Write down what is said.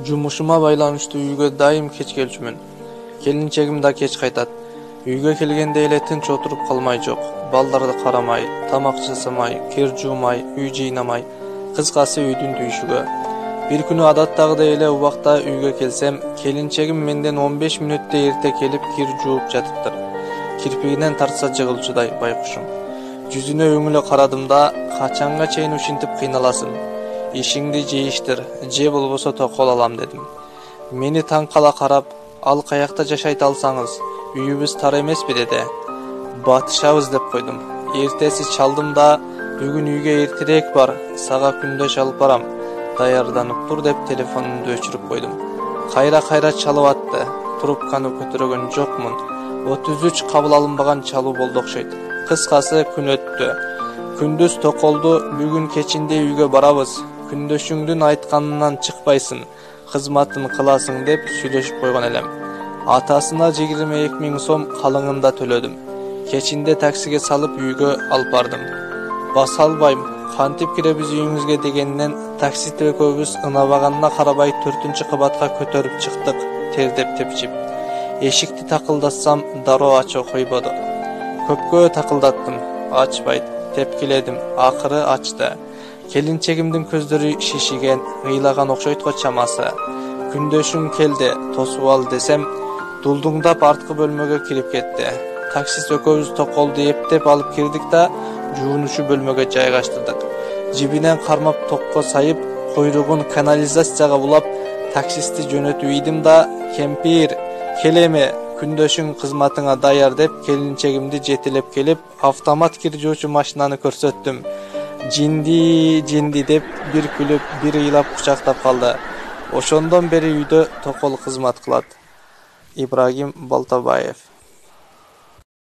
Жумушума байланыштуу үйгө дайым кеч келчүмүн. Келинчегим да кеч кайтат. Үйгө келгенде эле тынч отуруп калмай жок. Балдарды карамай, тамак жасамай, кир жуумай, үй жыйнамай, кыскасы үйдүн түйшүгө. Бир күнү адаттагыдай эле убакта үйгө келсем, келинчегим менден 15 мүнөттө эрте келип кир жууп жатыптыр. Кирпигинен тартса жыгылчудай байкушум. Жүзүнө өңүлө карадым да, качанга чейин ушинтип кыйналасың? Ишиңди жейиштир, же болбосо токол алам дедим. Мени таң кала карап, ал каякта жашайт алсаңыз, үйүбүз тар эмеспи деди. Батышабыз деп койдум. Эртеси чалдым да, бүгүн үйгө эртерээк бар, сага күндөш алып барам. Даярданып тур деп телефонумду өчүрүп койдум. Кайра чалып атты. Трубканы көтөргөн жокмун. 33 кабыл алынбаган чалуу болду окшойт. Кыскасы күн өттү. Күндүз токолду, бүгүн кечинде үйгө барабыз. Күндөшүңдүн айтканынан чыкпайсың, кызматын кыласың деп сүйлөшүп койгон элем. Атасына 22 000 сом калыңын да төлөдүм. Кечинде таксиге салып үйгө алып бардым. Баса албайм, кантип киребиз үйүңүзгө дегеннен таксист экөөбүз ынабаганына карабай 4-чү кабатка көтөрүп чыктык, тердеп тепчип. Эшикти такылдатсам дароо ачуу койбоду. Көпкө такылдаттым, ачпайт, тепкиледим, акыры ачты. Келинчегимдин көздөрү шишиген, ыйлаган окшойт го чамасы. Күндөшүң келди, тосуп ал десем, дулдуңдап арткы бөлмөгө кирип кетти. Таксист экөөбүз токолду эптеп алып кирдик да, жуунушу бөлмөгө жайгаштырдык. Жибинен кармап токко сайып, койругун канализацияга булап, таксистти жөнөтүп ийдим да, кемпир, келеме, күндөшүң кызматыңа даяр деп келинчегимди жетелеп келип, автомат кир жуучу машинаны көрсөттүм. Жинди деп бир күлүп, бир ыйлап кучактап калды. Ошондон бери үйдө токол кызмат кылат. Ибрагим Балтабаев.